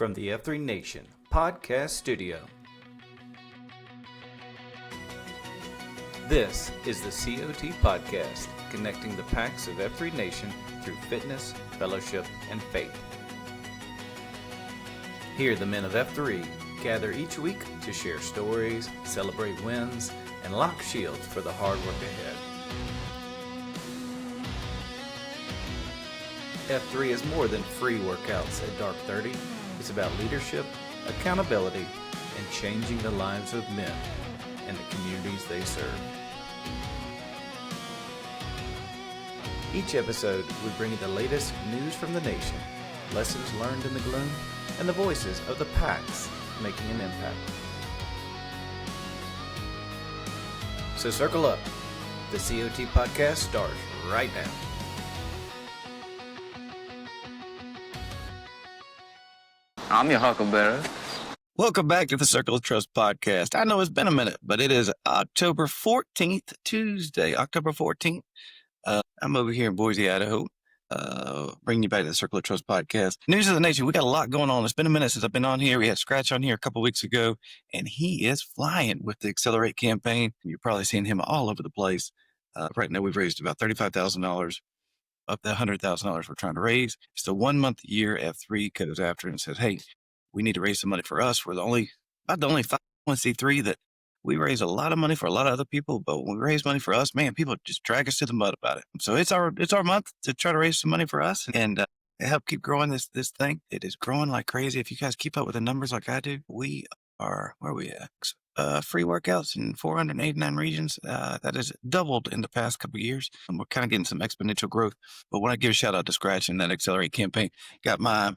from the F3 Nation podcast studio. This is the COT podcast, connecting the packs of F3 Nation through fitness, fellowship, and faith. Here, the men of F3 gather each week to share stories, celebrate wins, and lock shields for the hard work ahead. F3 is more than free workouts at Dark 30. It's about leadership, accountability, and changing the lives of men and the communities they serve. Each episode, we bring you the latest news from the nation, lessons learned in the gloom, and the voices of the packs making an impact. So circle up. The COT podcast starts right now. I'm your Huckleberry. Welcome back to the Circle of Trust podcast. I know it's been a minute, but it is October 14th, Tuesday, October 14th. I'm over here in Boise, Idaho, bringing you back to the Circle of Trust podcast. News of the Nation, we got a lot going on. It's been a minute since I've been on here. We had Scratch on here a couple weeks ago, and he is flying with the Accelerate campaign. You're probably seeing him all over the place. Right now, we've raised about $35,000 of the $100,000 we're trying to raise. It's the 1 month a year F3 goes after and says, hey, we need to raise some money for us. We're about the only 501c3 that we raise a lot of money for a lot of other people, but when we raise money for us, man, people just drag us to the mud about it. So it's our month to try to raise some money for us and help keep growing this thing. It is growing like crazy. If you guys keep up with the numbers like I do, we are, where are we at? Free workouts in 489 regions. That has doubled in the past couple of years. And we're kind of getting some exponential growth. But when I give a shout out to Scratch and that Accelerate campaign, got my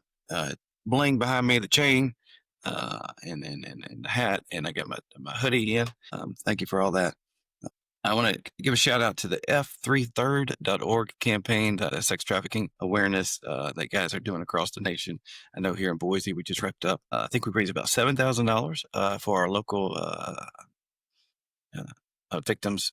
bling behind me, the chain, and the hat, and I got my hoodie in. Thank you for all that. I want to give a shout out to the f3third.org campaign, sex trafficking awareness that guys are doing across the nation. I know here in Boise, we just wrapped up. I think we raised about $7,000 for our local victims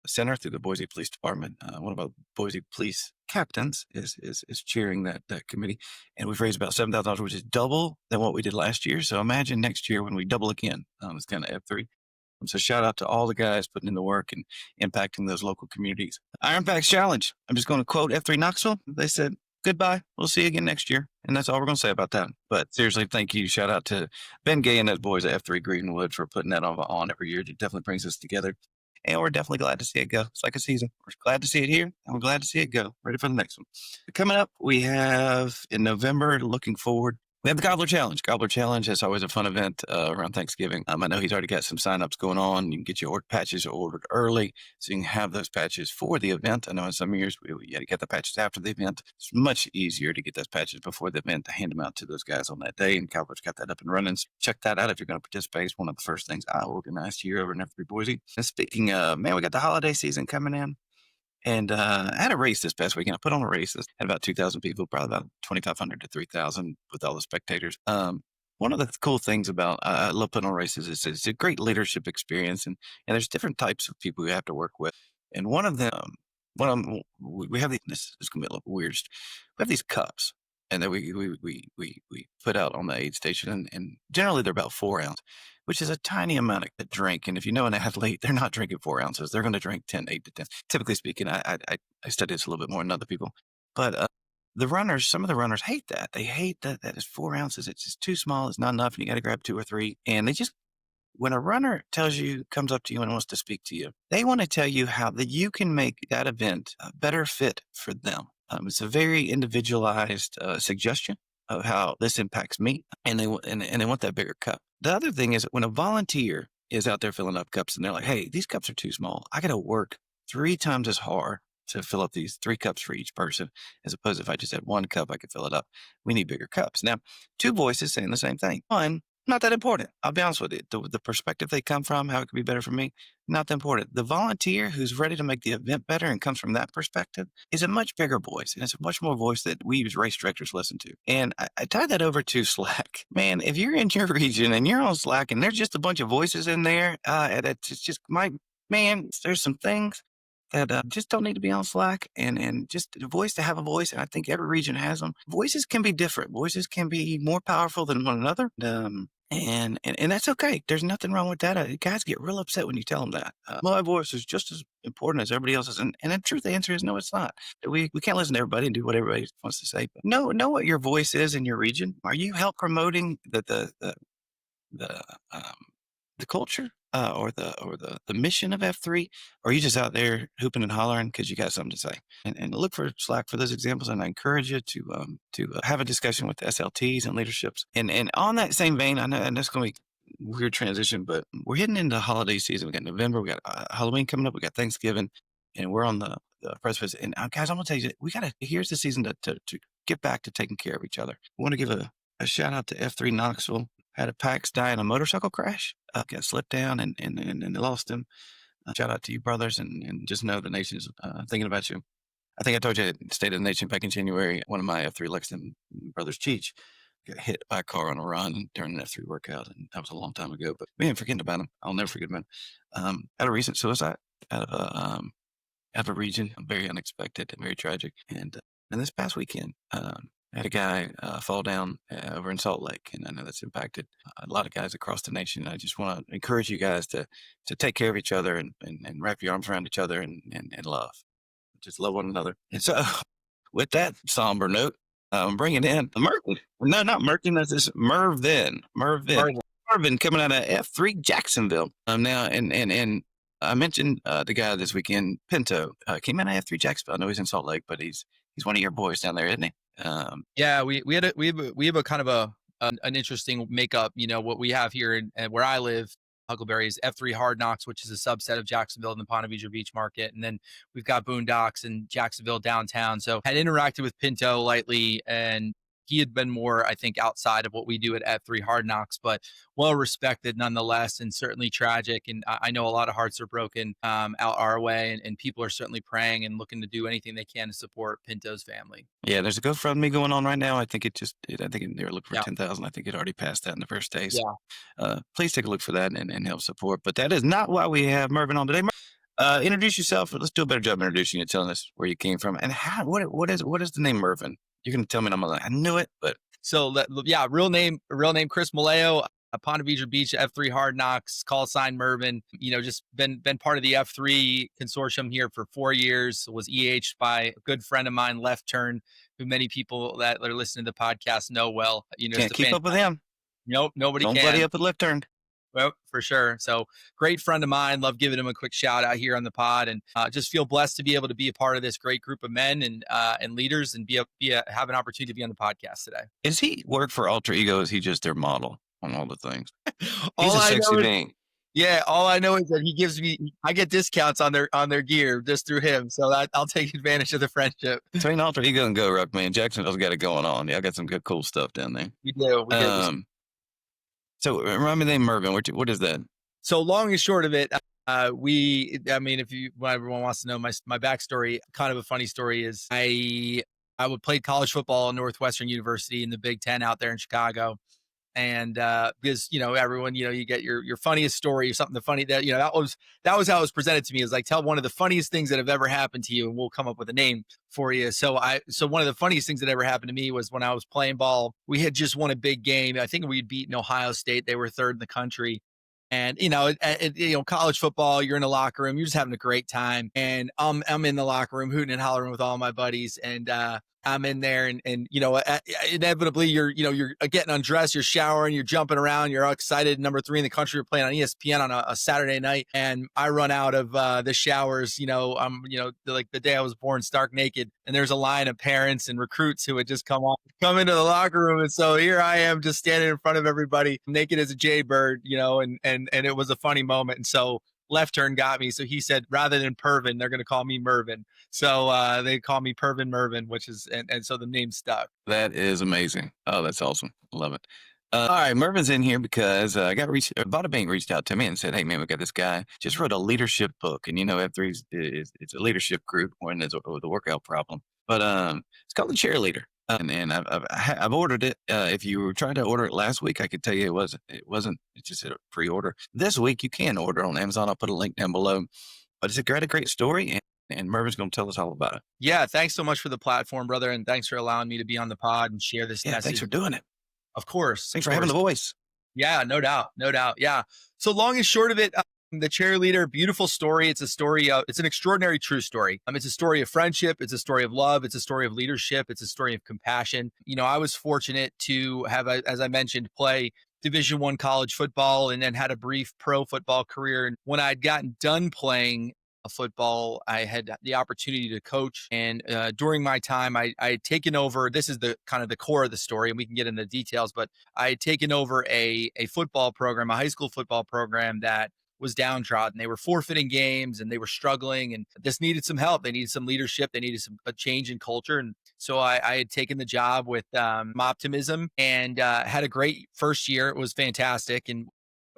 center through the Boise Police Department. One of our Boise police captains is chairing that committee, and we've raised about $7,000, which is double than what we did last year. So imagine next year when we double again. It's kind of F3. So shout out to all the guys putting in the work and impacting those local communities. Iron Packs Challenge. I'm just going to quote F3 Knoxville. They said, goodbye. We'll see you again next year. And that's all we're going to say about that. But seriously, thank you. Shout out to Ben Gay and those boys at F3 Greenwood for putting that on every year. It definitely brings us together. And we're definitely glad to see it go. It's like a season. We're glad to see it here, and we're glad to see it go. Ready for the next one. Coming up, we have in November, looking forward, we have the Gobbler Challenge. Gobbler Challenge is always a fun event around Thanksgiving. I know he's already got some signups going on. You can get your patches ordered early, so you can have those patches for the event. I know in some years we had to get the patches after the event. It's much easier to get those patches before the event to hand them out to those guys on that day, and Gobbler's got that up and running. So check that out if you're going to participate. It's one of the first things I organized here over in F3 Boise. And speaking of, man, we got the holiday season coming in. And I had a race this past weekend. I put on a race. Had about 2,000 people, probably about 2,500 to 3,000 with all the spectators. One of the cool things about I love putting on races is it's a great leadership experience, and there's different types of people you have to work with. And one of them, we have these. This is gonna be a little weird. We have these cups, and then we put out on the aid station, and generally they're about 4 ounces, which is a tiny amount of drink. And if you know an athlete, they're not drinking 4 ounces. They're going to drink 8 to 10. Typically speaking, I study this a little bit more than other people. But some of the runners hate that. They hate that is 4 ounces. It's just too small. It's not enough. And you got to grab 2 or 3. And when a runner comes up to you and wants to speak to you, they want to tell you how that you can make that event a better fit for them. It's a very individualized suggestion of how this impacts me, and they want that bigger cup. The other thing is when a volunteer is out there filling up cups and they're like, hey, these cups are too small. I got to work 3 times as hard to fill up these 3 cups for each person, as opposed to if I just had 1 cup, I could fill it up. We need bigger cups. Now, 2 voices saying the same thing. One, not that important. I'll be honest with you. The perspective they come from, how it could be better for me, not that important. The volunteer who's ready to make the event better and comes from that perspective is a much bigger voice. And it's a much more voice that we as race directors listen to. And I tie that over to Slack. Man, if you're in your region and you're on Slack and there's just a bunch of voices in there, it's just there's some things that just don't need to be on Slack, and just a voice to have a voice. And I think every region has them. Voices can be different. Voices can be more powerful than one another. And that's okay. There's nothing wrong with that. Guys get real upset when you tell them that. My voice is just as important as everybody else's. And the truth, the answer is no, it's not. We can't listen to everybody and do what everybody wants to say. But know what your voice is in your region. Are you help promoting the culture or the mission of F3, or are you just out there hooping and hollering because you got something to say? And look for Slack for those examples, and I encourage you to have a discussion with the SLTs and leaderships. And on that same vein, I know, and that's going to be a weird transition, but we're heading into holiday season. We got November, we got Halloween coming up, we got Thanksgiving, and we're on the precipice. And guys, I'm gonna tell you, here's the season to get back to taking care of each other. I want to give a shout out to F3 Knoxville. Had a PAX die in a motorcycle crash. Got slipped down and they lost him. Shout out to you, brothers, and just know the nation's thinking about you. I think I told you State of the Nation back in January. One of my F3 Lexington brothers, Cheech, got hit by a car on a run during an F3 workout, and that was a long time ago. But we ain't forgetting about him. I'll never forget about him. Had a recent suicide out of a region, very unexpected and very tragic. And this past weekend, had a guy fall down over in Salt Lake, and I know that's impacted a lot of guys across the nation. I just want to encourage you guys to take care of each other and wrap your arms around each other and love. Just love one another. And so, with that somber note, I'm bringing in Mervin. No, not Mervin. That's just Mervin. Mervin coming out of F3 Jacksonville. Now, and I mentioned the guy this weekend, Pinto, came out of F3 Jacksonville. I know he's in Salt Lake, but he's one of your boys down there, isn't he? Yeah, we have a kind of an interesting makeup. You know, what we have here and where I live, Huckleberry, is F3 Hard Knocks, which is a subset of Jacksonville and the Ponte Vedra Beach Market. And then we've got Boondocks and Jacksonville downtown. So I had interacted with Pinto lightly, and he had been more, I think, outside of what we do at F3 Hard Knocks, but well respected nonetheless, and certainly tragic. And I know a lot of hearts are broken out our way, and people are certainly praying and looking to do anything they can to support Pinto's family. Yeah, there's a GoFundMe going on right now. I think they were looking for 10,000. I think it already passed that in the first day. So, please take a look for that and help support. But that is not why we have Mervin on today. Introduce yourself. Let's do a better job introducing you, telling us where you came from and what is the name Mervin? You're going to tell me, and I'm like, I knew it, but. So, real name, Chris Mallleo, Ponte Vedra Beach, F3 Hard Knocks, call sign Mervin. You know, just been part of the F3 consortium here for 4 years. Was EH'd by a good friend of mine, Left Turn, who many people that are listening to the podcast know well. You know, can't keep up with him. Nope, nobody can. Don't buddy up with Left Turn. Well, for sure. So great friend of mine. Love giving him a quick shout out here on the pod, and just feel blessed to be able to be a part of this great group of men and leaders, and have an opportunity to be on the podcast today. Is he work for Alter Ego? Is he just their model on all the things? He's a sexy being. Yeah, all I know is that I get discounts on their gear just through him. So I'll take advantage of the friendship. Between Alter Ego and Go Rock, man, Jacksonville's got it going on. Yeah, I got some good, cool stuff down there. We do. So remind me the name Mervin. What is that? So long and short of it, if everyone wants to know my backstory, kind of a funny story is I would play college football at Northwestern University in the Big Ten out there in Chicago. And because, you know, everyone, you know, you get your funniest story or something funny that, you know, that was how it was presented to me. It was like, tell one of the funniest things that have ever happened to you, and we'll come up with a name for you. So one of the funniest things that ever happened to me was when I was playing ball. We had just won a big game. I think we'd beaten Ohio State. They were third in the country. And, you know, college football, you're in the locker room, you're just having a great time. And I'm in the locker room hooting and hollering with all my buddies. And I'm in there and you know, inevitably you're getting undressed, you're showering, you're jumping around, you're all excited. Number 3 in the country, you're playing on ESPN on a Saturday night. And I run out of the showers, you know, like the day I was born, stark naked. And there's a line of parents and recruits who had just come into the locker room. And so here I am just standing in front of everybody, naked as a jaybird, you know, and it was a funny moment. And so Left Turn got me. So he said, rather than Pervin, they're going to call me Mervin. So they call me Pervin Mervin, which is, and so the name stuck. That is amazing. Oh, that's awesome. Love it. All right, Mervin's in here because Bada Bank reached out to me and said, hey, man, we got this guy, just wrote a leadership book. And, you know, F3 it's a leadership group when there's the workout problem. But it's called The Cheerleader. And I've ordered it. If you were trying to order it last week, I could tell you it wasn't. It's just a pre-order. This week you can order on Amazon. I'll put a link down below. But it's got a great story, and Mervin's going to tell us all about it. Yeah, thanks so much for the platform, brother, and thanks for allowing me to be on the pod and share this Yeah, message. thanks for doing it. Of course. Thanks for having the voice. Yeah, no doubt. No doubt. Yeah. So long and short of it, the cheerleader, beautiful story. It's a story of, it's an extraordinary true story. It's a story of friendship. It's a story of love. It's a story of leadership. It's a story of compassion. I was fortunate to have, as I mentioned, play Division I college football and then had a brief pro football career. And when I'd gotten done playing football, I had the opportunity to coach. And during my time, I had taken over, this is the kind of the core of the story, and we can get into the details, but I had taken over a football program, a high school football program that was downtrodden. They were forfeiting games and they were struggling and this needed some help. They needed some leadership. They needed a change in culture. And so I had taken the job with optimism and had a great first year. It was fantastic. And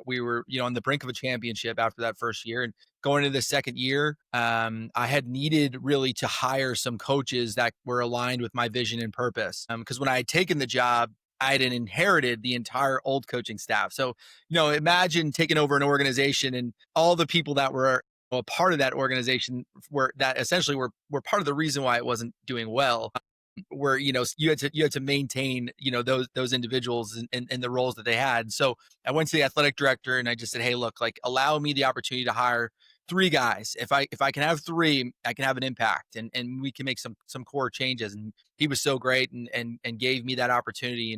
we were, on the brink of a championship after that first year. And going into the second year, I had needed really to hire some coaches that were aligned with my vision and purpose. Because when I had taken the job, I had inherited the entire old coaching staff. So, imagine taking over an organization and all the people that were a part of that organization were part of the reason why it wasn't doing well. Where you had to maintain those individuals and the roles that they had. So I went to the athletic director and I just said, hey, look, like allow me the opportunity to hire 3 guys. If I can have 3, I can have an impact and we can make some core changes. And he was so great and gave me that opportunity.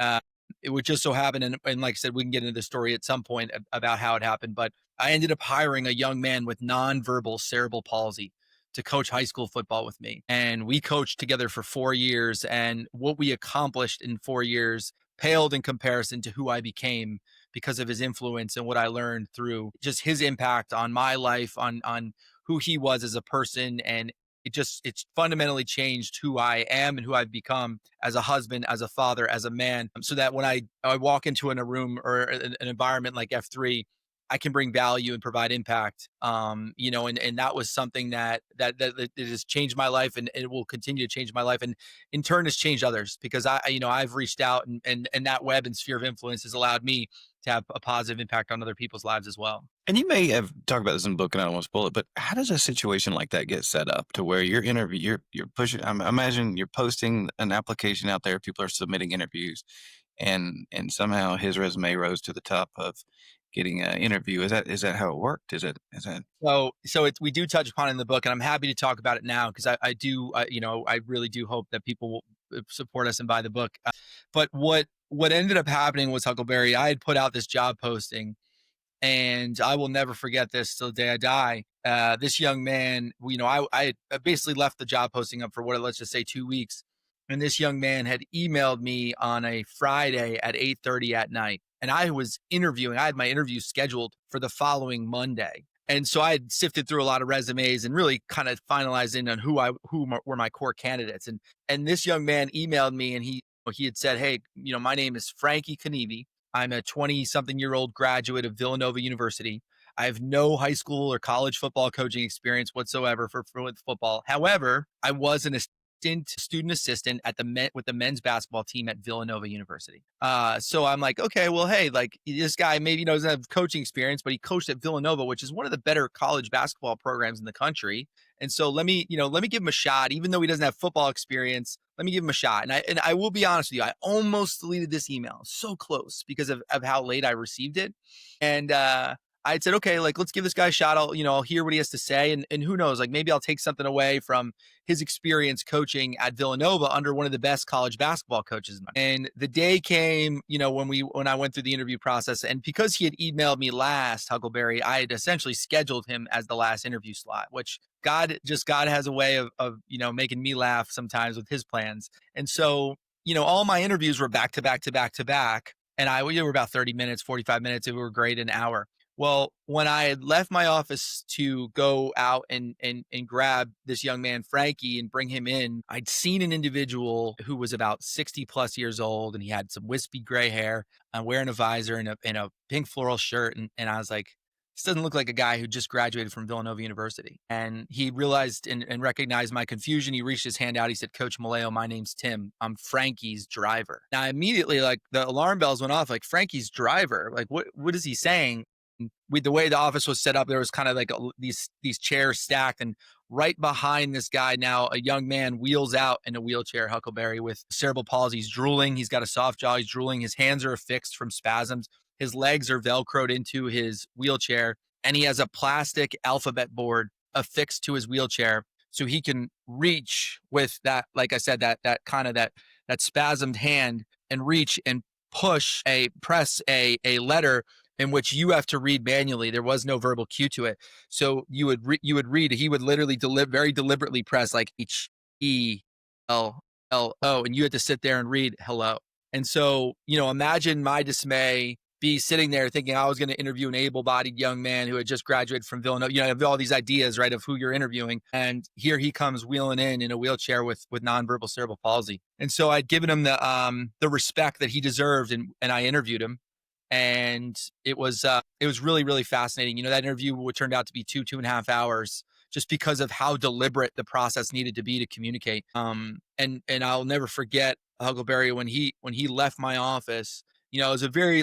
And it would just so happen, and like I said, we can get into the story at some point about how it happened, but I ended up hiring a young man with nonverbal cerebral palsy to coach high school football with me. And we coached together for 4 years. And what we accomplished in 4 years paled in comparison to who I became because of his influence and what I learned through just his impact on my life, on who he was as a person. And it's fundamentally changed who I am and who I've become as a husband, as a father, as a man, so that when I walk into a room or an environment like F3, I can bring value and provide impact. And that was something that it has changed my life, and it will continue to change my life, and in turn has changed others because I've reached out and that web and sphere of influence has allowed me to have a positive impact on other people's lives as well. And you may have talked about this in the book, and I don't want to spoil it, but how does a situation like that get set up to where you're pushing? I imagine you're posting an application out there, people are submitting interviews, and somehow his resume rose to the top of getting an interview. Is that how it worked? Is that so we do touch upon it in the book, and I'm happy to talk about it now because I really do hope that people will support us and buy the book. But what ended up happening was, Huckleberry, I had put out this job posting, and I will never forget this till the day I die. This young man, I basically left the job posting up for let's just say 2 weeks. And this young man had emailed me on a Friday at 8:30 at night. And I was interviewing. I had my interview scheduled for the following Monday. And so I had sifted through a lot of resumes and really kind of finalized in on who were my core candidates. And this young man emailed me, and he had said, hey, my name is Frankie Knievi. I'm a 20-something-year-old graduate of Villanova University. I have no high school or college football coaching experience whatsoever for football. However, I was an student assistant with the men's basketball team at Villanova University. So I'm like, okay, well, hey, like this guy maybe doesn't have coaching experience, but he coached at Villanova, which is one of the better college basketball programs in the country. And so let me give him a shot, even though he doesn't have football experience. Let me give him a shot. And I will be honest with you, I almost deleted this email, so close because of how late I received it. And I said, okay, like, let's give this guy a shot. I'll hear what he has to say. And who knows, like maybe I'll take something away from his experience coaching at Villanova under one of the best college basketball coaches. And the day came, when I went through the interview process, and because he had emailed me last, Huckleberry, I had essentially scheduled him as the last interview slot, which God has a way of making me laugh sometimes with his plans. And so, all my interviews were back to back to back to back. And we were about 30 minutes, 45 minutes. It were great, an hour. Well, when I had left my office to go out and grab this young man, Frankie, and bring him in, I'd seen an individual who was about 60 plus years old, and he had some wispy gray hair, wearing a visor and a pink floral shirt. And I was like, this doesn't look like a guy who just graduated from Villanova University. And he realized and recognized my confusion. He reached his hand out. He said, Coach Mallleo, my name's Tim. I'm Frankie's driver. Now, immediately, like the alarm bells went off, like Frankie's driver, like what is he saying? the way the office was set up, there was kind of like these chairs stacked, and right behind this guy now, a young man wheels out in a wheelchair, Huckleberry, with cerebral palsy. He's drooling. He's got a soft jaw. He's drooling. His hands are affixed from spasms. His legs are Velcroed into his wheelchair, and he has a plastic alphabet board affixed to his wheelchair, so he can reach with that, like I said, that kind of that spasmed hand, and reach and press a letter in which you have to read manually. There was no verbal cue to it. So you would read, he would literally very deliberately press like H-E-L-L-O, and you had to sit there and read hello. And so, imagine my dismay, be sitting there thinking I was going to interview an able-bodied young man who had just graduated from Villanova. You have all these ideas, right, of who you're interviewing. And here he comes wheeling in a wheelchair with nonverbal cerebral palsy. And so I'd given him the respect that he deserved, and I interviewed him. And it was really, really fascinating. That interview turned out to be 2.5 hours, just because of how deliberate the process needed to be to communicate. And I'll never forget Huckleberry when he left my office. It was a very,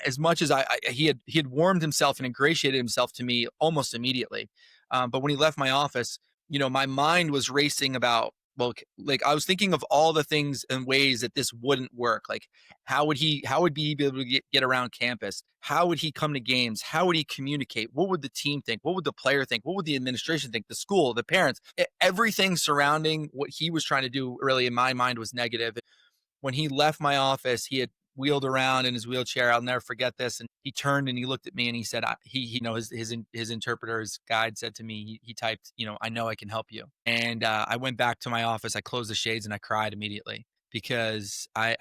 as much as he had warmed himself and ingratiated himself to me almost immediately. But when he left my office, my mind was racing about, I was thinking of all the things and ways that this wouldn't work. Like, how would he be able to get around campus? How would he come to games? How would he communicate? What would the team think? What would the player think? What would the administration think? The school, the parents, everything surrounding what he was trying to do, really, in my mind, was negative. When he left my office, he had wheeled around in his wheelchair. I'll never forget this. And he turned and he looked at me and he said, his interpreter, his guide said to me, he typed, I know I can help you. And I went back to my office. I closed the shades and I cried immediately, because I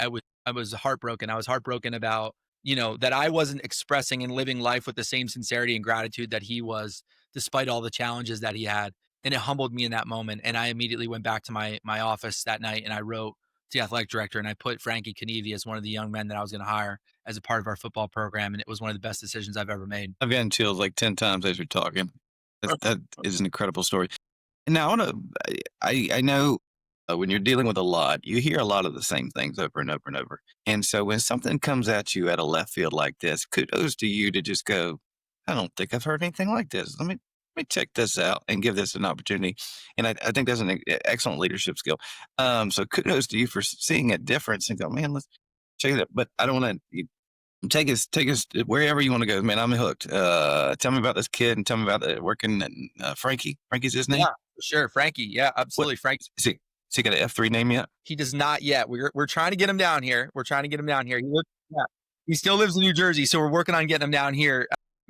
was heartbroken. I was heartbroken about, that I wasn't expressing and living life with the same sincerity and gratitude that he was, despite all the challenges that he had. And it humbled me in that moment. And I immediately went back to my office that night and I wrote the athletic director, and I put Frankie as one of the young men that I was going to hire as a part of our football program. And it was one of the best decisions I've ever made. I've gotten chills like 10 times as you're talking. That is an incredible story. And now I know when you're dealing with a lot, you hear a lot of the same things over and over and over. And so when something comes at you at a left field like this, kudos to you to just go, I don't think I've heard anything like this. Let me check this out and give this an opportunity. And I think that's an excellent leadership skill. So kudos to you for seeing a difference and go, man, let's check it out. But I don't want to take us wherever you want to go, man. I'm hooked. Tell me about this kid and tell me about working at Frankie. Frankie's his name? Yeah, sure. Frankie. Yeah, absolutely. Frankie. Has he got an F3 name yet? He does not yet. We're trying to get him down here. He still lives in New Jersey. So we're working on getting him down here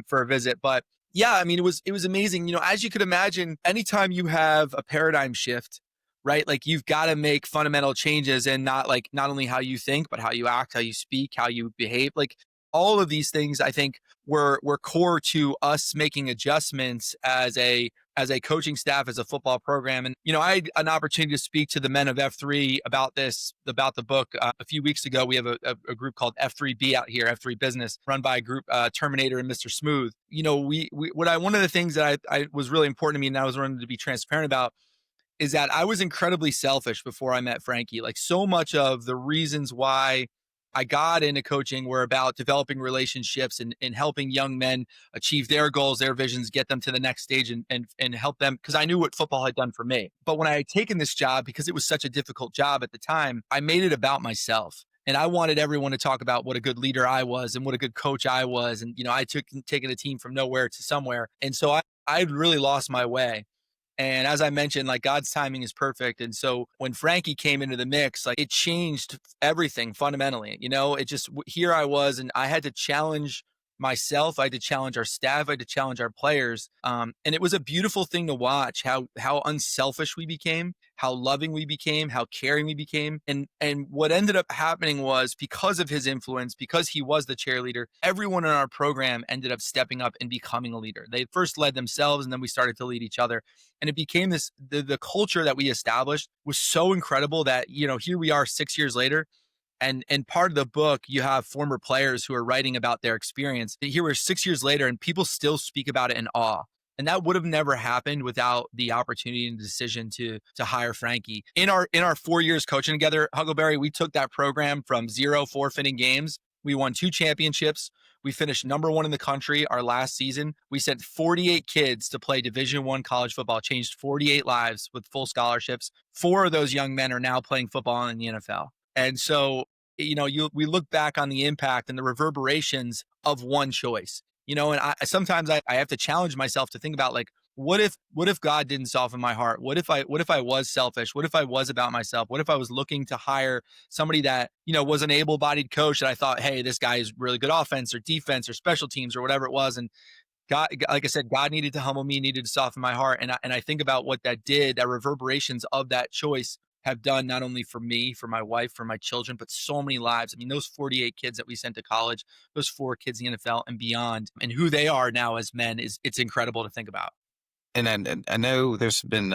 for a visit. But yeah, I mean, it was amazing. As you could imagine, anytime you have a paradigm shift, right? Like, you've got to make fundamental changes, and not only how you think, but how you act, how you speak, how you behave. Like, all of these things, I think, were core to us making adjustments as a coaching staff, as a football program. And, I had an opportunity to speak to the men of F3 about the book. A few weeks ago, we have a group called F3B out here, F3 Business, run by a group, Terminator and Mr. Smooth. One of the things that I was really important to me, and I was wanting to be transparent about, is that I was incredibly selfish before I met Frankie. Like, so much of the reasons why I got into coaching were about developing relationships and helping young men achieve their goals, their visions, get them to the next stage, and help them, because I knew what football had done for me. But when I had taken this job, because it was such a difficult job at the time, I made it about myself. And I wanted everyone to talk about what a good leader I was and what a good coach I was. And, I taken a team from nowhere to somewhere. And so I really lost my way. And as I mentioned, like, God's timing is perfect. And so when Frankie came into the mix, like, it changed everything fundamentally. It just, here I was, and I had to challenge myself. I had to challenge our staff. I had to challenge our players. And it was a beautiful thing to watch how unselfish we became, how loving we became, how caring we became. And what ended up happening was, because of his influence, because he was the cheerleader, everyone in our program ended up stepping up and becoming a leader. They first led themselves, and then we started to lead each other. And it became this, the culture that we established was so incredible that, here we are 6 years later. And part of the book, you have former players who are writing about their experience. Here we're 6 years later, and people still speak about it in awe. And that would have never happened without the opportunity and decision to hire Frankie. In our 4 years coaching together, Huckleberry, we took that program from 0 forfeiting games We won 2 championships. We finished number 1 in the country our last season. We sent 48 kids to play Division I college football, changed 48 lives with full scholarships. 4 of those young men are now playing football in the NFL. And so, we look back on the impact and the reverberations of one choice, and I sometimes I have to challenge myself to think about, like, what if God didn't soften my heart? What if I was selfish? What if I was about myself? What if I was looking to hire somebody that, was an able-bodied coach that I thought, hey, this guy is really good offense or defense or special teams or whatever it was. And God, like I said, God needed to humble me, needed to soften my heart. And I think about what that did, that reverberations of that choice have done, not only for me, for my wife, for my children, but so many lives. I mean, those 48 kids that we sent to college, those 4 kids in the NFL and beyond, and who they are now as men, it's incredible to think about. And I know there's been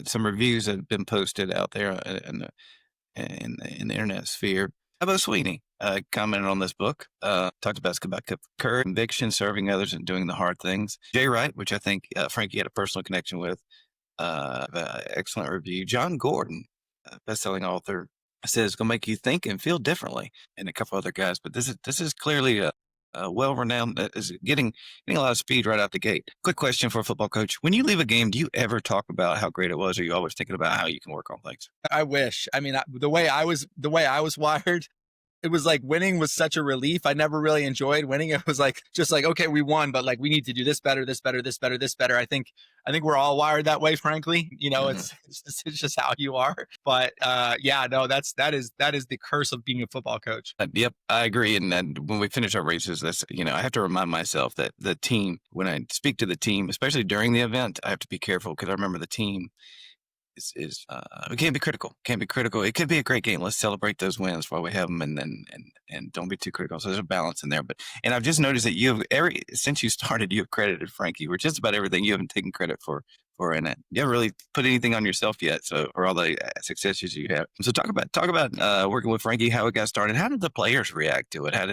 some reviews that have been posted out there in the internet sphere. How about Sweeney? Commented on this book, talked about courage, conviction, serving others, and doing the hard things. Jay Wright, which I think Frankie had a personal connection with, excellent review. John Gordon, best-selling author, says it's going to make you think and feel differently, and a couple other guys. But this is clearly a well-renowned, is getting a lot of speed right out the gate. Quick question for a football coach: when you leave a game, do you ever talk about how great it was, or are you always thinking about how you can work on things? I wish. I mean, the way I was wired, it was like winning was such a relief. I never really enjoyed winning. It was like, just like, okay, we won, but like, we need to do this better, this better, this better, this better. I think we're all wired that way, frankly. It's just how you are. But yeah, no, that is the curse of being a football coach. Yep, I agree. And then when we finish our races, that's, I have to remind myself that the team, when I speak to the team, especially during the event, I have to be careful, because I remember the team we can't be critical. It could be a great game. Let's celebrate those wins while we have them, and don't be too critical. So there's a balance in there. And I've just noticed that since you started, you have credited Frankie for just about everything. You haven't taken credit for in it. You haven't really put anything on yourself yet. So, or all the successes you have. So talk about working with Frankie, how it got started. How did the players react to it? How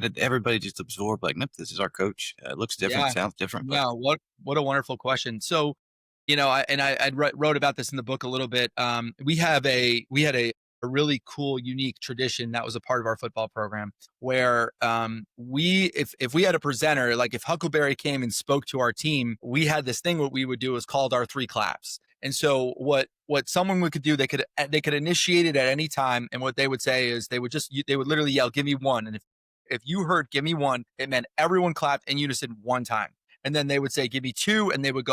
did everybody just absorb, like, nope, this is our coach. It looks different, Yeah. sounds different. But Yeah, what a wonderful question. So, I wrote about this in the book a little bit. We had a really cool, unique tradition that was a part of our football program, where if we had a presenter, like if Huckleberry came and spoke to our team, we had this thing. What we would do is called our 3 claps. And so what someone could do, they could initiate it at any time. And what they would say is they would literally yell, "Give me one." And if you heard "Give me one," it meant everyone clapped in unison one time. And then they would say, "Give me 2," and they would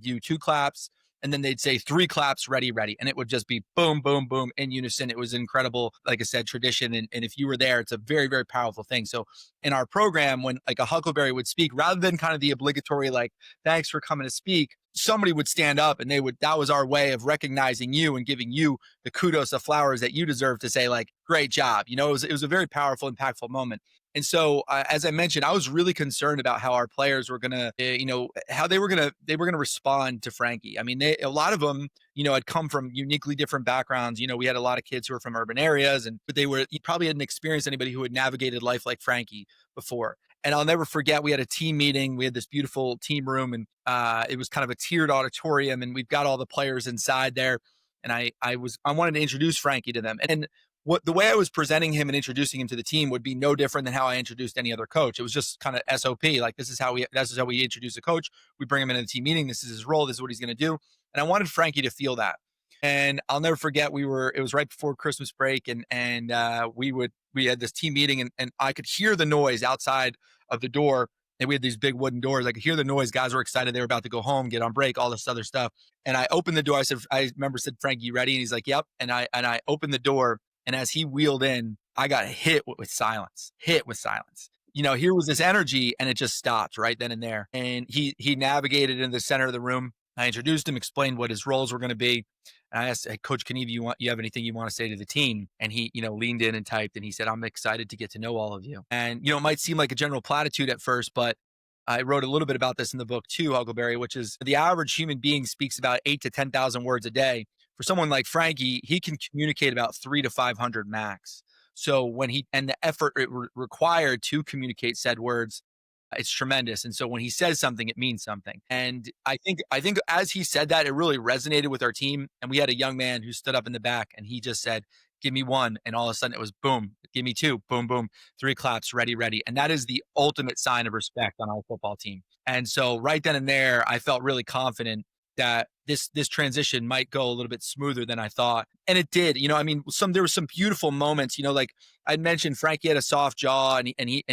do 2 claps, and then they'd say 3 claps, ready. And it would just be boom, boom, boom in unison. It was incredible, like I said, tradition. And if you were there, it's a very, very powerful thing. So in our program, when like a Huckleberry would speak, rather than kind of the obligatory, like, "Thanks for coming to speak," somebody would stand up, and that was our way of recognizing you and giving you the kudos, the flowers that you deserve, to say, like, "Great job." It was a very powerful, impactful moment. And so, as I mentioned, I was really concerned about how our players were gonna, how they were gonna respond to Frankie. I mean, a lot of them, had come from uniquely different backgrounds. We had a lot of kids who were from urban areas, but you probably hadn't experienced anybody who had navigated life like Frankie before. And I'll never forget, we had a team meeting. We had this beautiful team room, and it was kind of a tiered auditorium, and we've got all the players inside there. And I wanted to introduce Frankie to them, and the way I was presenting him and introducing him to the team would be no different than how I introduced any other coach. It was just kind of SOP. Like, this is how we introduce a coach. We bring him into the team meeting. This is his role. This is what he's going to do. And I wanted Frankie to feel that. And I'll never forget, it was right before Christmas break, and we had this team meeting, and I could hear the noise outside of the door. And we had these big wooden doors. I could hear the noise. Guys were excited. They were about to go home, get on break, all this other stuff. And I opened the door. I remember said, "Frankie, you ready?" And he's like, "Yep." And I opened the door. And as he wheeled in, I got hit with silence. Here was this energy, and it just stopped right then and there. And he navigated into the center of the room. I introduced him, explained what his roles were going to be. And I asked, "Hey, Coach Kniev, you have anything you want to say to the team?" And he, leaned in and typed, and he said, "I'm excited to get to know all of you." And, it might seem like a general platitude at first, but I wrote a little bit about this in the book too, Huckleberry, which is the average human being speaks about 8,000 to 10,000 words a day. For someone like Frankie, he can communicate about 300 to 500 max. So and the effort required to communicate said words, it's tremendous. And so when he says something, it means something. And I think as he said that, it really resonated with our team. And we had a young man who stood up in the back, and he just said, give me one. And all of a sudden it was boom, give me two, boom, boom, three claps, ready, ready. And that is the ultimate sign of respect on our football team. And so right then and there, I felt really confident that this transition might go a little bit smoother than I thought. And it did. I mean, there were some beautiful moments, like I mentioned, Frankie had a soft jaw and he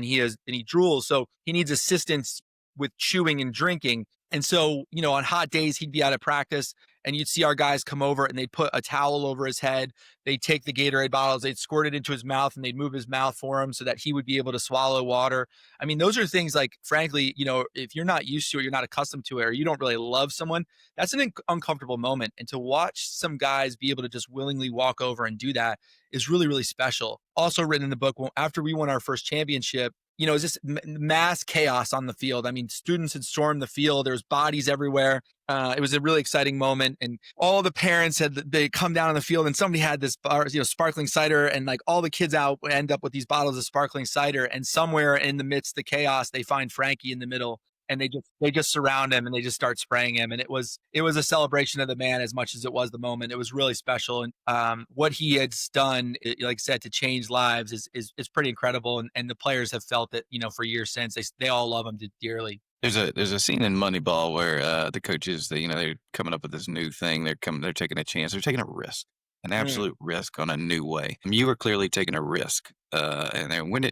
drools. So he needs assistance with chewing and drinking. And so, on hot days, he'd be out of practice and you'd see our guys come over and they'd put a towel over his head. They'd take the Gatorade bottles, they'd squirt it into his mouth and they'd move his mouth for him so that he would be able to swallow water. I mean, those are things like, frankly, if you're not used to it, you're not accustomed to it, or you don't really love someone, that's an uncomfortable moment. And to watch some guys be able to just willingly walk over and do that is really, really special. Also written in the book, after we won our first championship, it was just mass chaos on the field. I mean, students had stormed the field. There's bodies everywhere. It was a really exciting moment. And all the parents they come down on the field and somebody had this sparkling cider, and like all the kids out end up with these bottles of sparkling cider. And somewhere in the midst of the chaos, they find Frankie in the middle. And they just surround him and they just start spraying him. And it was a celebration of the man as much as it was the moment. It was really special. And what he has done, like I said, to change lives is pretty incredible. And the players have felt it, for years since. They all love him dearly. There's a scene in Moneyball where the coaches, they're coming up with this new thing. They're taking a chance. They're taking a risk, an absolute risk on a new way. I mean, you were clearly taking a risk. And then when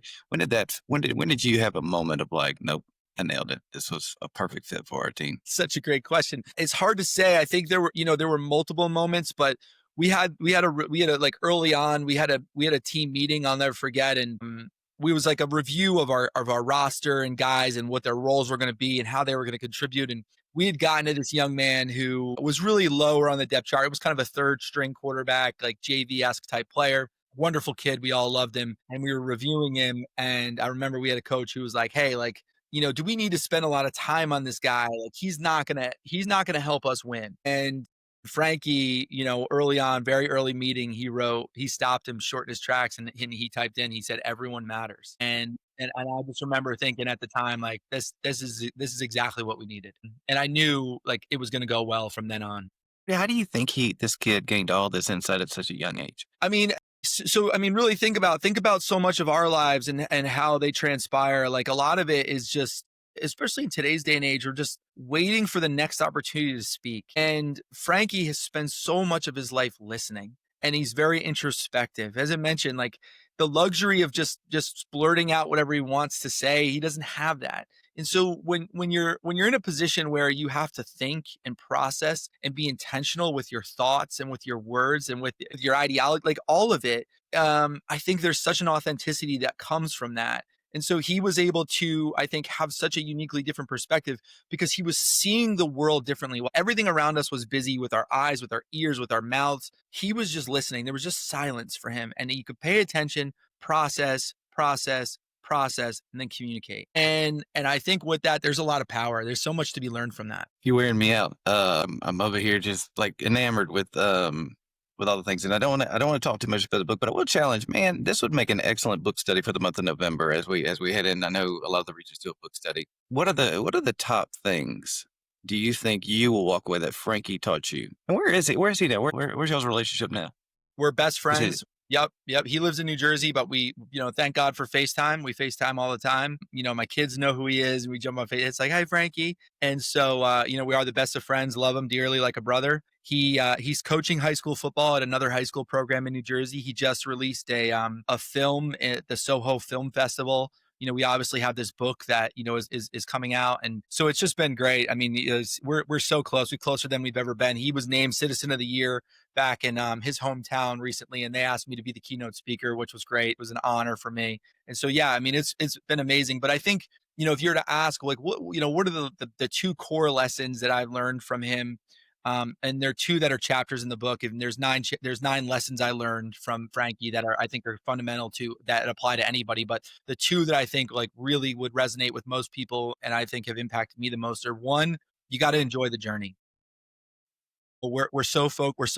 did you have a moment of like, nope, I nailed it. This was a perfect fit for our team? Such a great question. It's hard to say. I think there were multiple moments, but we had like early on, we had a team meeting I'll never forget. And we was like a review of our roster and guys and what their roles were going to be and how they were going to contribute. And we had gotten to this young man who was really lower on the depth chart. It was kind of a third string quarterback, like JV-esque type player. Wonderful kid. We all loved him. And we were reviewing him. And I remember we had a coach who was like, hey, like, do we need to spend a lot of time on this guy? Like, he's not gonna help us win. And Frankie, early on, very early meeting, he stopped him short in his tracks and he typed in, he said, everyone matters. And I just remember thinking at the time, like, this is exactly what we needed. And I knew like it was going to go well from then on. Yeah, how do you think this kid gained all this insight at such a young age? I mean, really think about so much of our lives and how they transpire. Like a lot of it is just, especially in today's day and age, we're just waiting for the next opportunity to speak. And Frankie has spent so much of his life listening, and he's very introspective. As I mentioned, like the luxury of just blurting out whatever he wants to say, he doesn't have that. And so when you're in a position where you have to think and process and be intentional with your thoughts and with your words and with your ideology, like all of it, I think there's such an authenticity that comes from that. And so he was able to, I think, have such a uniquely different perspective because he was seeing the world differently. While everything around us was busy with our eyes, with our ears, with our mouths, he was just listening. There was just silence for him. And he could pay attention, process, and then communicate. And I think with that, there's a lot of power. There's so much to be learned from that. You're wearing me out. I'm over here just like enamored with all the things. And I don't want to talk too much about the book, but I will challenge, man, this would make an excellent book study for the month of November as we head in. I know a lot of the readers do a book study. What are the top things do you think you will walk away that Frankie taught you? And where is he? Where is he now? Where's y'all's relationship now? We're best friends. Yep. He lives in New Jersey, but we, thank God for FaceTime. We FaceTime all the time. My kids know who he is. We jump on Facebook. It's like, hi, Frankie. And so, we are the best of friends, love him dearly like a brother. He's coaching high school football at another high school program in New Jersey. He just released a film at the Soho Film Festival. We obviously have this book that, is coming out. And so it's just been great. I mean, we're so close. We're closer than we've ever been. He was named Citizen of the Year back in his hometown recently. And they asked me to be the keynote speaker, which was great. It was an honor for me. And so, yeah, I mean, it's been amazing. But I think, if you're to ask, like, what are the two core lessons that I've learned from him? And there are two that are chapters in the book. And there's 9 lessons I learned from Frankie that I think are fundamental that apply to anybody. But the two that I think like really would resonate with most people and I think have impacted me the most are, one, you got to enjoy the journey. We're so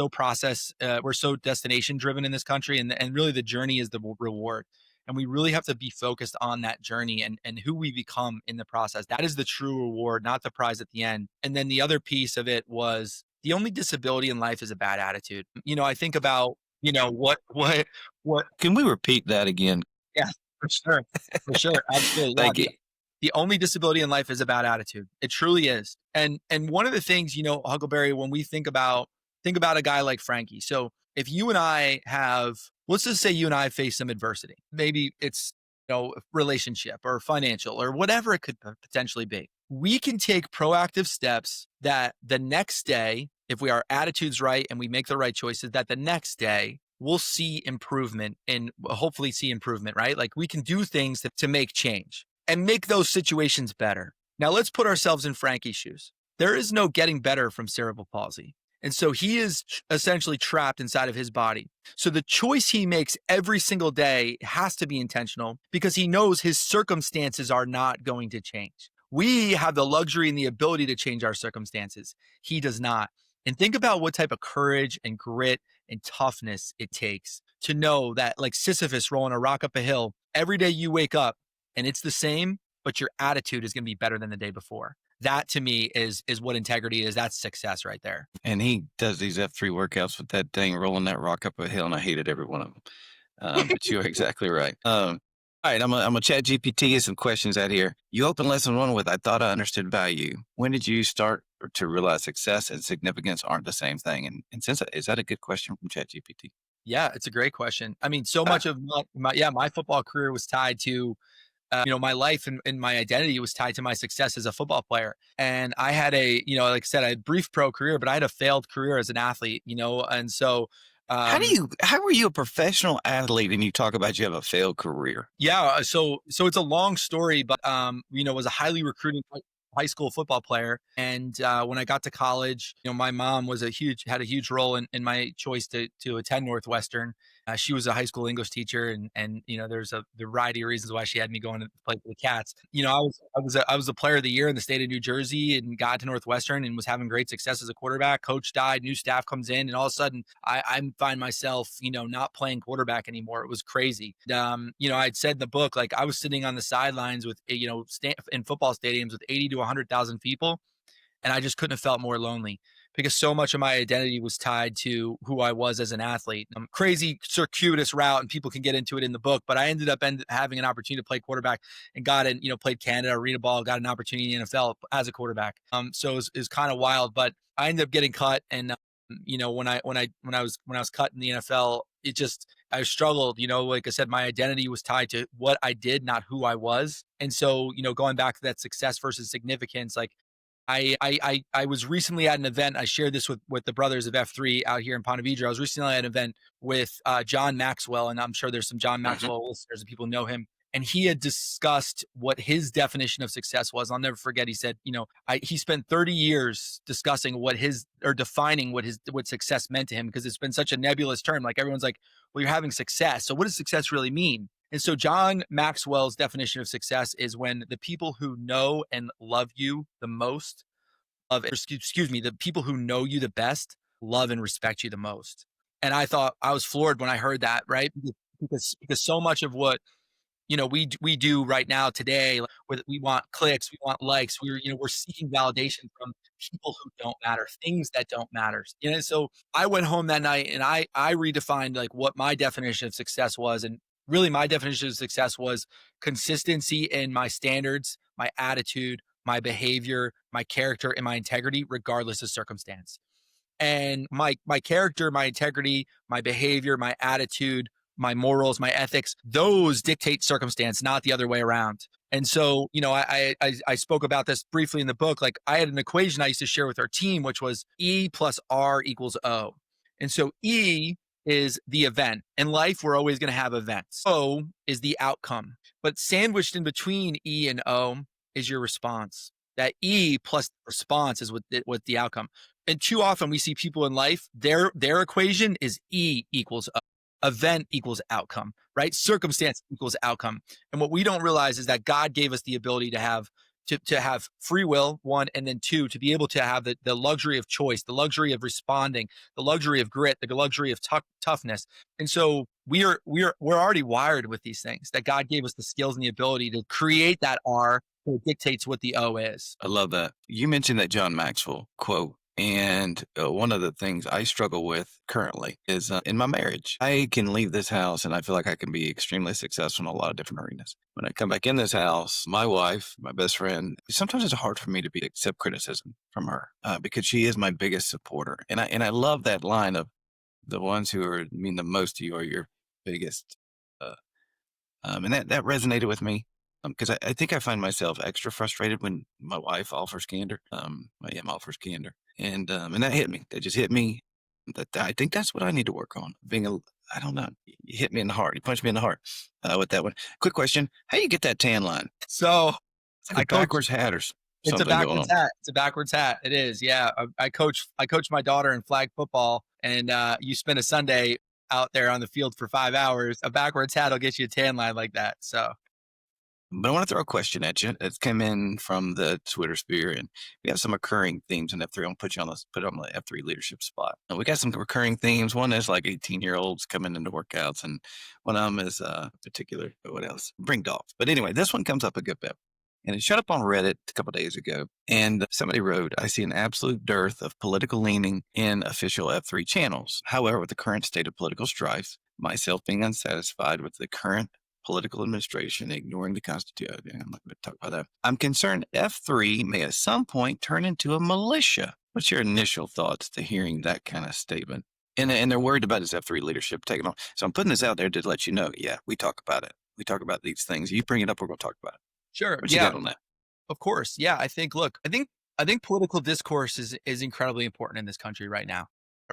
process, we're so destination driven in this country, and really the journey is the reward. And we really have to be focused on that journey and who we become in the process. That is the true reward, not the prize at the end. And then the other piece of it was the only disability in life is a bad attitude. I think about, what? Can we repeat that again? Yeah, for sure. For sure. Absolutely. Yeah. Thank you. The only disability in life is about attitude. It truly is. And one of the things, Huckleberry, when we think about a guy like Frankie. So if you and I have, let's just say you and I face some adversity, maybe it's, relationship or financial or whatever it could potentially be. We can take proactive steps that the next day, if we our attitude's right and we make the right choices, that the next day we'll see improvement and hopefully see improvement, right? Like we can do things to make change and make those situations better. Now let's put ourselves in Frankie's shoes. There is no getting better from cerebral palsy. And so he is essentially trapped inside of his body. So the choice he makes every single day has to be intentional because he knows his circumstances are not going to change. We have the luxury and the ability to change our circumstances. He does not. And think about what type of courage and grit and toughness it takes to know that, like Sisyphus rolling a rock up a hill, every day you wake up and it's the same, but your attitude is going to be better than the day before. That to me is what integrity is. That's success right there. And he does these F3 workouts with that thing rolling that rock up a hill, and I hated every one of them. But you're exactly right. All right, I'm gonna chat GPT and some questions out here. You open lesson 1 with, I thought I understood value. When did you start to realize success and significance aren't the same thing? And since is that a good question from chat GPT? Yeah, it's a great question. I mean, so much of my football career was tied to my life and my identity was tied to my success as a football player. And I had like I said, I had a brief pro career, but I had a failed career as an athlete, and so. How were you a professional athlete and you talk about you have a failed career? Yeah. So it's a long story, but, was a highly recruited high school football player. And when I got to college, my mom had a huge role in my choice to attend Northwestern. She was a high school English teacher, and there's a variety of reasons why she had me going to play for the Cats. I was a player of the year in the state of New Jersey and got to Northwestern and was having great success as a quarterback. Coach died, new staff comes in, and all of a sudden I find myself, not playing quarterback anymore. It was crazy. I'd said in the book, like I was sitting on the sidelines with, in football stadiums with 80 to 100,000 people. And I just couldn't have felt more lonely because so much of my identity was tied to who I was as an athlete. Crazy circuitous route, and people can get into it in the book, but I ended up having an opportunity to play quarterback and played Canada, arena ball, got an opportunity in the NFL as a quarterback. So it was kind of wild, but I ended up getting cut. And, when I was cut in the NFL, I struggled, like I said, my identity was tied to what I did, not who I was. And so, going back to that success versus significance, like, I was recently at an event. I shared this with the brothers of F3 out here in Ponte Vedra. I was recently at an event with John Maxwell, and I'm sure there's some John Maxwell listeners and people know him. And he had discussed what his definition of success was. I'll never forget. He said, he spent 30 years discussing defining what success meant to him, because it's been such a nebulous term. Like everyone's like, well, you're having success. So what does success really mean? And so John Maxwell's definition of success is when the people who know and love you the most, the people who know you the best, love and respect you the most. And I thought, I was floored when I heard that, right? Because so much of what, we do right now today, we want clicks, we want likes, we're seeking validation from people who don't matter, things that don't matter. So I went home that night and I redefined like what my definition of success was. And really my definition of success was consistency in my standards, my attitude, my behavior, my character, and my integrity, regardless of circumstance. And my character, my integrity, my behavior, my attitude, my morals, my ethics, those dictate circumstance, not the other way around. And so, I spoke about this briefly in the book. Like I had an equation I used to share with our team, which was E plus R equals O. And so E is the event. In life, we're always going to have events. O is the outcome. But sandwiched in between E and O is your response. That E plus response is what the outcome. And too often we see people in life, their equation is E equals O. Event equals outcome, right? Circumstance equals outcome. And what we don't realize is that God gave us the ability to have free will, one, and then two, to be able to have the luxury of choice, the luxury of responding, the luxury of grit, the luxury of toughness. And so we're already wired with these things, that God gave us the skills and the ability to create that R that dictates what the O is. I love that. You mentioned that John Maxwell quote. And one of the things I struggle with currently is in my marriage. I can leave this house and I feel like I can be extremely successful in a lot of different arenas. When I come back in this house, my wife, my best friend, sometimes it's hard for me to accept criticism from her because she is my biggest supporter. And I love that line of the ones who mean the most to you are your biggest. Uh, and that resonated with me because I think I find myself extra frustrated when my wife offers candor. Offers candor. And that hit me. That just hit me. That I think that's what I need to work on. I don't know. You hit me in the heart. You punched me in the heart with that one. Quick question: how you get that tan line? So It's like a backwards hat or something. it's a backwards hat. It's a backwards hat. It is. Yeah. I coach my daughter in flag football, and you spend a Sunday out there on the field for 5 hours. A backwards hat will get you a tan line like that. So. But I want to throw a question at you. It's come in from the Twitter sphere, and we have some recurring themes in F3. I'm gonna put on the F3 leadership spot. And we got some recurring themes. One is like 18-year-olds coming into workouts, and one of them is particular. What else? Bring dogs. But anyway, this one comes up a good bit. And it showed up on Reddit a couple of days ago, and somebody wrote, "I see an absolute dearth of political leaning in official F3 channels. However, with the current state of political strife, myself being unsatisfied with the current political administration, ignoring the Constitution." I'm not going to talk about that. "I'm concerned F3 may at some point turn into a militia." What's your initial thoughts to hearing that kind of statement? And they're worried about his F3 leadership taking on. So I'm putting this out there to let you know, yeah, we talk about it. We talk about these things. You bring it up, we're going to talk about it. Sure. What you got on that? Of course. Yeah. I think political discourse is incredibly important in this country right now.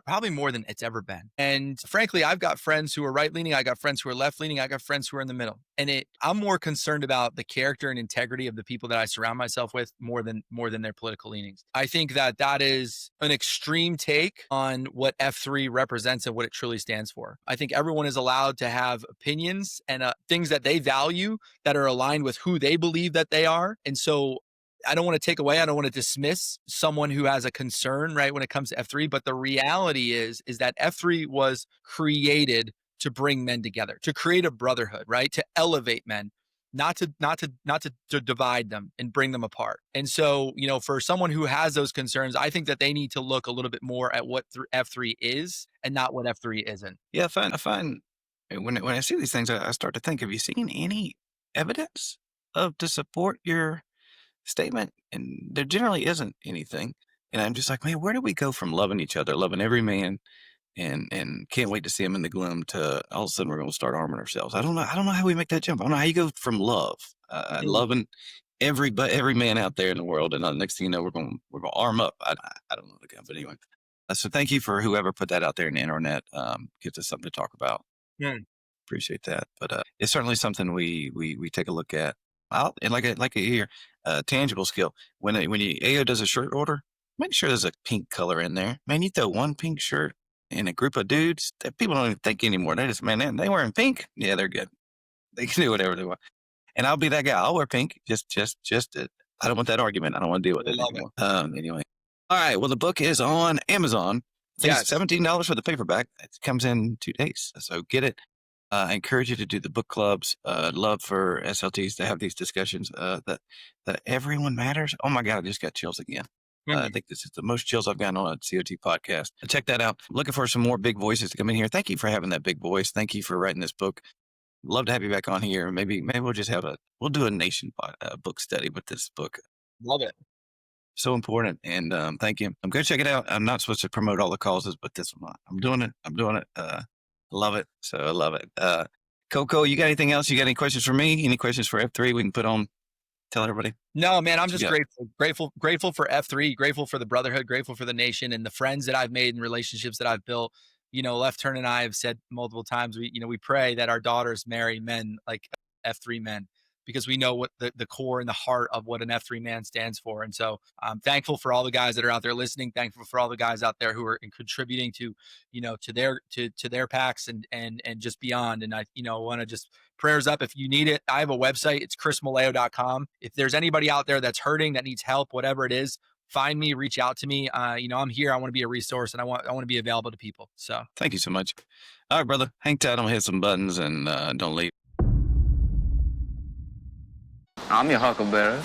Probably more than it's ever been. And frankly, I've got friends who are right leaning. I got friends who are left leaning. I got friends who are in the middle. And I'm more concerned about the character and integrity of the people that I surround myself with more than their political leanings. I think that is an extreme take on what F3 represents and what it truly stands for. I think everyone is allowed to have opinions and things that they value that are aligned with who they believe that they are. And so I don't want to take away, I don't want to dismiss someone who has a concern, right, when it comes to F3. But the reality is that F3 was created to bring men together, to create a brotherhood, right, to elevate men, not to divide them and bring them apart. And so, for someone who has those concerns, I think that they need to look a little bit more at what F3 is and not what F3 isn't. Yeah, I find when I see these things, I start to think, have you seen any evidence to support your statement? And there generally isn't anything. And I'm just like, man, where do we go from loving each other, loving every man, and can't wait to see him in the gloom, to all of a sudden we're going to start arming ourselves? I don't know how we make that jump. I don't know how you go from love, loving every man out there in the world, and the next thing you know, we're going to arm up. I don't know the guy, but anyway. So thank you for whoever put that out there in the internet. Gives us something to talk about. Yeah. Appreciate that. But it's certainly something we take a look at. And like a here, tangible skill. When AO does a shirt order, make sure there's a pink color in there. Man, you throw one pink shirt in a group of dudes that people don't even think anymore. They just, man, they wearing pink. Yeah, they're good. They can do whatever they want. And I'll be that guy. I'll wear pink. Just I don't want that argument. I don't want to deal with it anymore. Anyway. All right. Well, the book is on Amazon. It's $17 for the paperback. It comes in 2 days. So get it. I encourage you to do the book clubs. Love for SLTs to have these discussions. That everyone matters. Oh my God, I just got chills again. I think this is the most chills I've gotten on a COT podcast. Check that out. Looking for some more big voices to come in here. Thank you for having that big voice. Thank you for writing this book. Love to have you back on here. Maybe we'll just we'll do a nation book study with this book. Love it. So important. And thank you. I'm going to check it out. I'm not supposed to promote all the causes, but this one, I'm doing it. Love it. So I love it. Coco, you got anything else? You got any questions for me? Any questions for F3 we can put on? Tell everybody. No, man, I'm just grateful for F3, grateful for the brotherhood, grateful for the nation and the friends that I've made and relationships that I've built. Left Turn and I have said multiple times, we pray that our daughters marry men like F3 men, because we know what the core and the heart of what an F3 man stands for. And so I'm thankful for all the guys that are out there listening, thankful for all the guys out there who are contributing to their packs and just beyond. And I want to just prayers up. If you need it, I have a website. It's chrismallleo.com. If there's anybody out there that's hurting, that needs help, whatever it is, find me, reach out to me. I'm here. I want to be a resource, and I want to be available to people. So thank you so much. All right, brother, hang tight. I'm gonna hit some buttons and don't leave. I'm your Huckleberry.